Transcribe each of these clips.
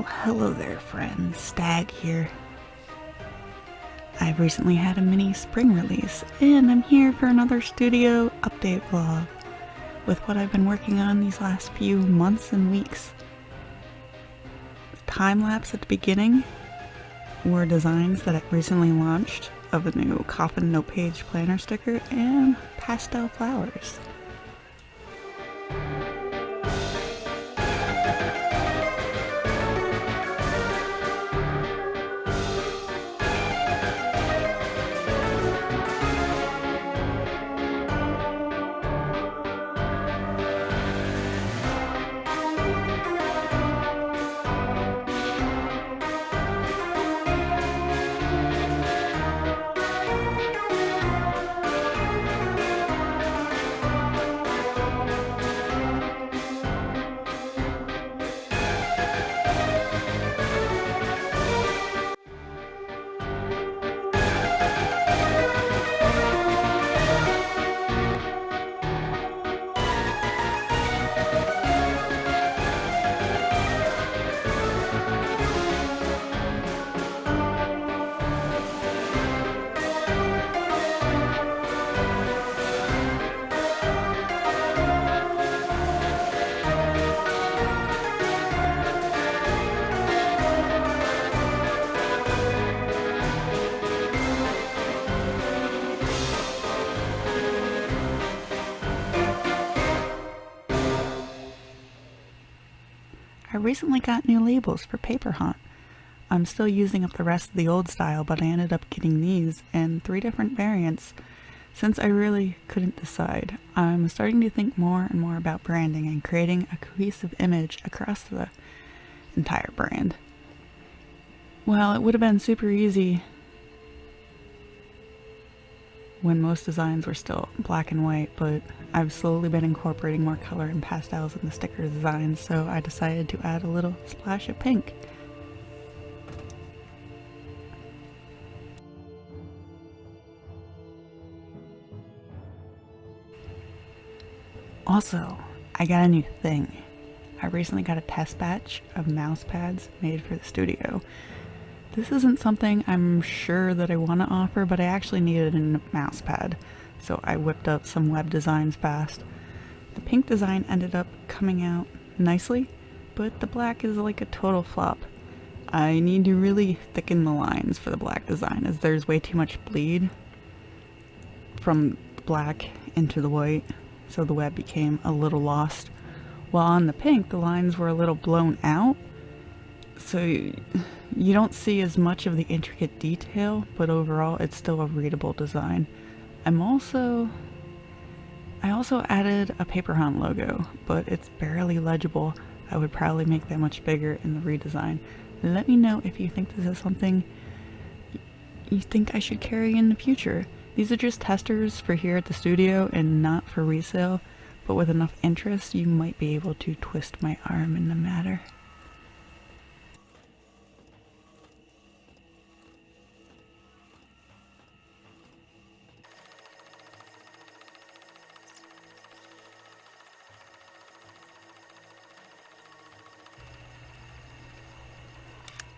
Oh, hello there friends, Stag here. I've recently had a mini spring release, and I'm here for another studio update vlog with what I've been working on these last few months and weeks. The time-lapse at the beginning were designs that I recently launched of a new coffin no page planner sticker and pastel flowers. I recently got new labels for Paper Hunt. I'm still using up the rest of the old style, but I ended up getting these in 3 different variants since I really couldn't decide. I'm starting to think more and more about branding and creating a cohesive image across the entire brand. Well, it would have been super easy when most designs were still black and white, but I've slowly been incorporating more color and pastels in the sticker designs, so I decided to add a little splash of pink. Also, I got a new thing. I recently got a test batch of mouse pads made for the studio. This isn't something I'm sure that I want to offer, but I actually needed a mouse pad, so I whipped up some web designs fast. The pink design ended up coming out nicely, but the black is like a total flop. I need to really thicken the lines for the black design, as there's way too much bleed from the black into the white, so the web became a little lost. While on the pink, the lines were a little blown out, so you don't see as much of the intricate detail, but overall it's still a readable design. I also added a Paper Hunt logo, but it's barely legible. I would probably make that much bigger in the redesign. Let me know if you think this is something you think I should carry in the future. These are just testers for here at the studio and not for resale, but with enough interest you might be able to twist my arm in the matter.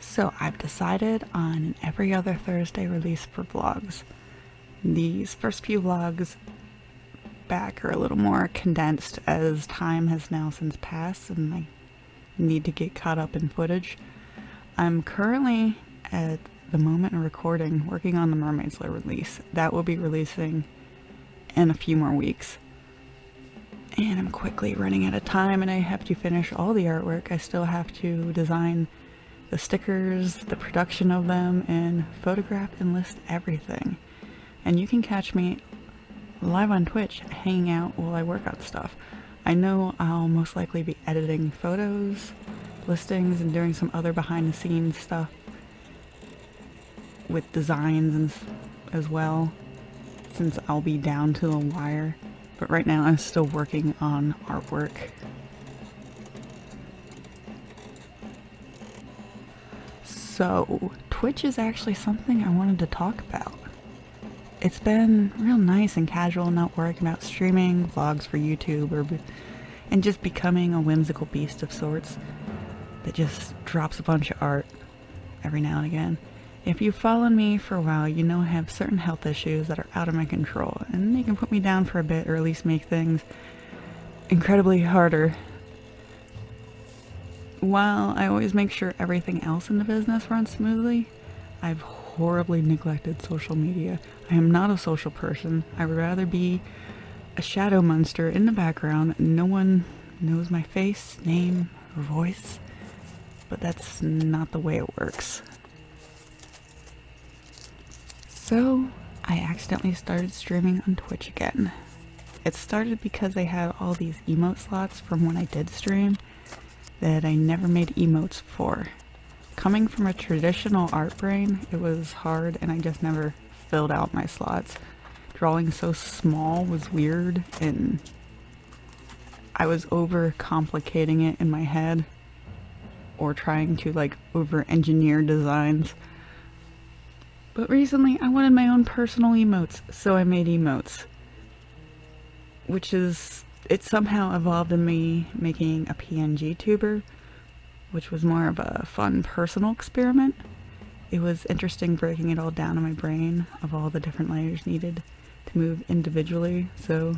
So I've decided on an every other Thursday release for vlogs. These first few vlogs back are a little more condensed as time has now since passed and I need to get caught up in footage. I'm currently, at the moment of recording, working on the Mermaid's Lair release. That will be releasing in a few more weeks. And I'm quickly running out of time and I have to finish all the artwork. I still have to design the stickers, the production of them, and photograph and list everything. And you can catch me live on Twitch hanging out while I work on stuff. I know I'll most likely be editing photos, listings, and doing some other behind the scenes stuff with designs and as well, since I'll be down to the wire. But right now I'm still working on artwork. So, Twitch is actually something I wanted to talk about. It's been real nice and casual not worrying about streaming, vlogs for YouTube, and just becoming a whimsical beast of sorts. that just drops a bunch of art every now and again. If you've followed me for a while, you know I have certain health issues that are out of my control, and they can put me down for a bit, or at least make things incredibly harder. While I always make sure everything else in the business runs smoothly, I've horribly neglected social media. I am not a social person. I would rather be a shadow monster in the background. No one knows my face, name, or voice, but that's not the way it works. So, I accidentally started streaming on Twitch again. It started because I had all these emote slots from when I did stream that I never made emotes for. Coming from a traditional art brain, it was hard and I just never filled out my slots. Drawing so small was weird, and I was over complicating it in my head, or trying to over engineer designs. But recently I wanted my own personal emotes, so I made emotes. It somehow evolved in me making a PNG tuber, which was more of a fun personal experiment. It was interesting breaking it all down in my brain of all the different layers needed to move individually, so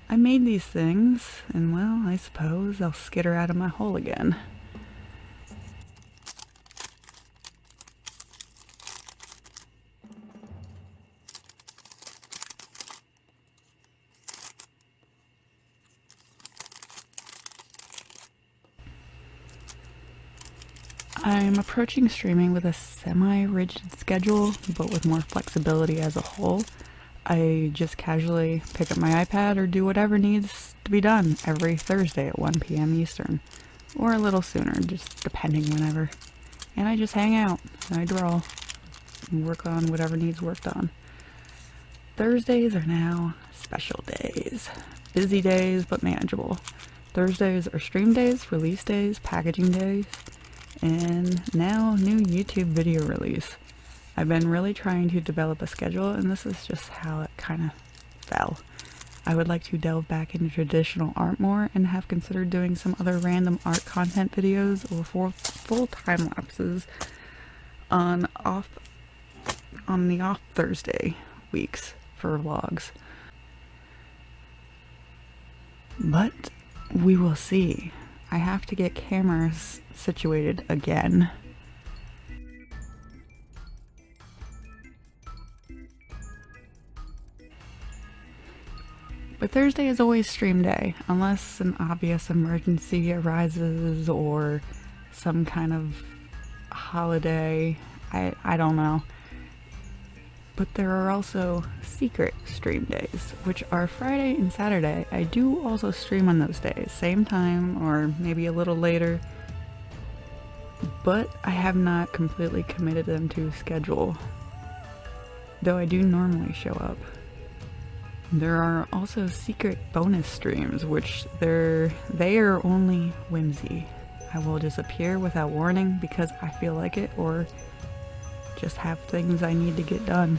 I made these things, and well, I suppose I'll skitter out of my hole again. I'm approaching streaming with a semi-rigid schedule, but with more flexibility as a whole. I just casually pick up my iPad or do whatever needs to be done every Thursday at 1 p.m. Eastern, or a little sooner, just depending whenever. And I just hang out, and I draw, and work on whatever needs worked on. Thursdays are now special days. Busy days, but manageable. Thursdays are stream days, release days, packaging days, and now new YouTube video release. I've been really trying to develop a schedule, and this is just how it kind of fell. I would like to delve back into traditional art more, and have considered doing some other random art content videos or full time lapses on the off Thursday weeks for vlogs. But we will see. I have to get cameras situated again. But Thursday is always stream day, unless an obvious emergency arises or some kind of holiday. I don't know. But there are also secret stream days, which are Friday and Saturday. I do also stream on those days, same time or maybe a little later, but I have not completely committed them to schedule, though I do normally show up. There are also secret bonus streams, which they are only whimsy. I will just appear without warning because I feel like it, or just have things I need to get done.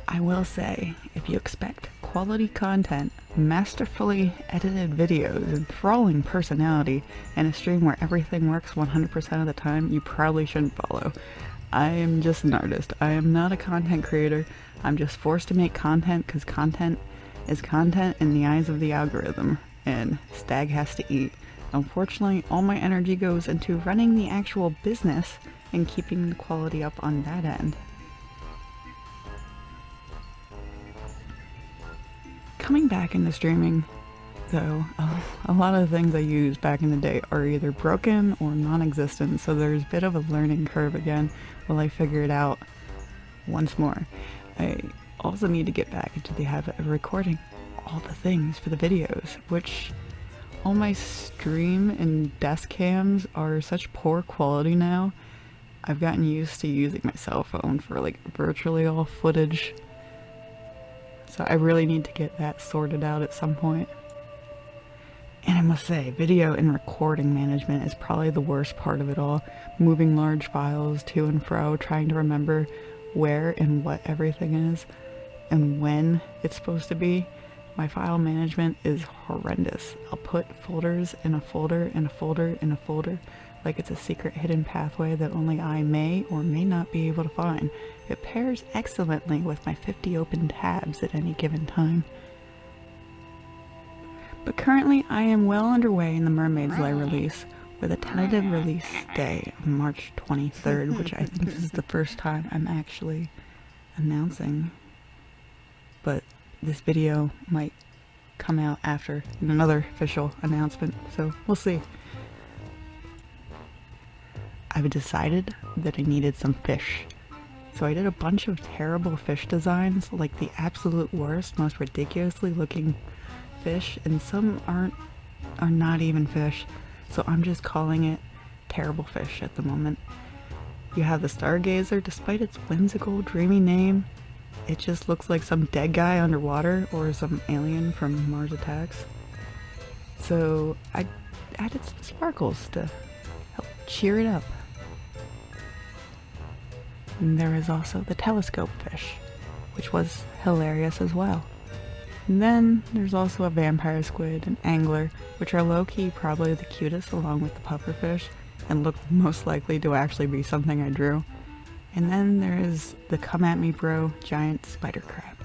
I will say, if you expect quality content, masterfully edited videos, enthralling personality, and a stream where everything works 100% of the time, you probably shouldn't follow. I am just an artist. I am not a content creator. I'm just forced to make content because content is content in the eyes of the algorithm, and Stag has to eat. Unfortunately, all my energy goes into running the actual business and keeping the quality up on that end. Coming back into streaming, though, a lot of the things I used back in the day are either broken or non-existent, so there's a bit of a learning curve again while I figure it out once more. I also need to get back into the habit of recording all the things for the videos, which all my stream and desk cams are such poor quality now. I've gotten used to using my cell phone for virtually all footage. So I really need to get that sorted out at some point. And I must say, video and recording management is probably the worst part of it all. Moving large files to and fro, trying to remember where and what everything is, and when it's supposed to be. My file management is horrendous. I'll put folders in a folder in a folder in a folder like it's a secret hidden pathway that only I may or may not be able to find. It pairs excellently with my 50 open tabs at any given time. But currently I am well underway in the Mermaid's Lair release, with a tentative release day of March 23rd, which I think is the first time I'm actually announcing. But this video might come out after another official announcement, so we'll see. I've decided that I needed some fish. So I did a bunch of terrible fish designs, like the absolute worst, most ridiculously looking fish, and some are not even fish, so I'm just calling it terrible fish at the moment. You have the Stargazer. Despite its whimsical, dreamy name, it just looks like some dead guy underwater or some alien from Mars Attacks. So I added some sparkles to help cheer it up. And there is also the telescope fish, which was hilarious as well. And then there's also a vampire squid, an angler, which are low-key probably the cutest along with the pufferfish, and look most likely to actually be something I drew. And then there is the come at me bro giant spider crab.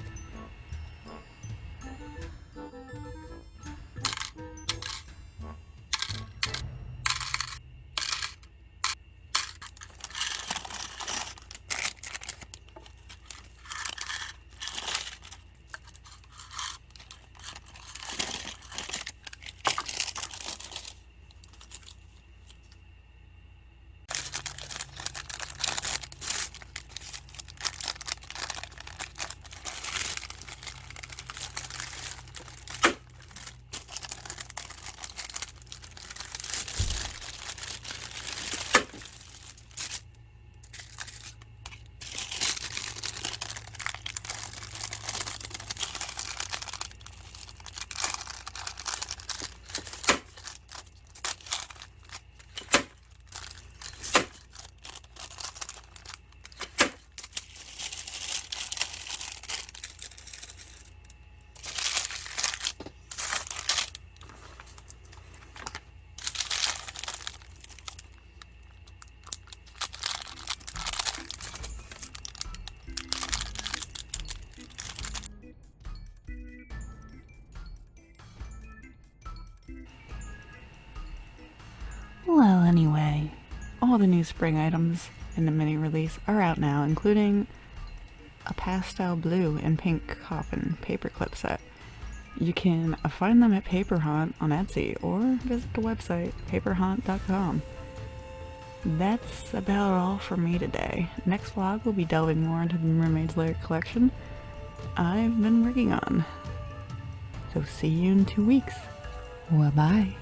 Well, anyway, all the new spring items in the mini release are out now, including a pastel blue and pink coffin paperclip set. You can find them at Paper Haunt on Etsy or visit the website paperhaunt.com. That's about all for me today. Next vlog will be delving more into the Mermaid's Lair collection I've been working on. So see you in 2 weeks. Bye-bye.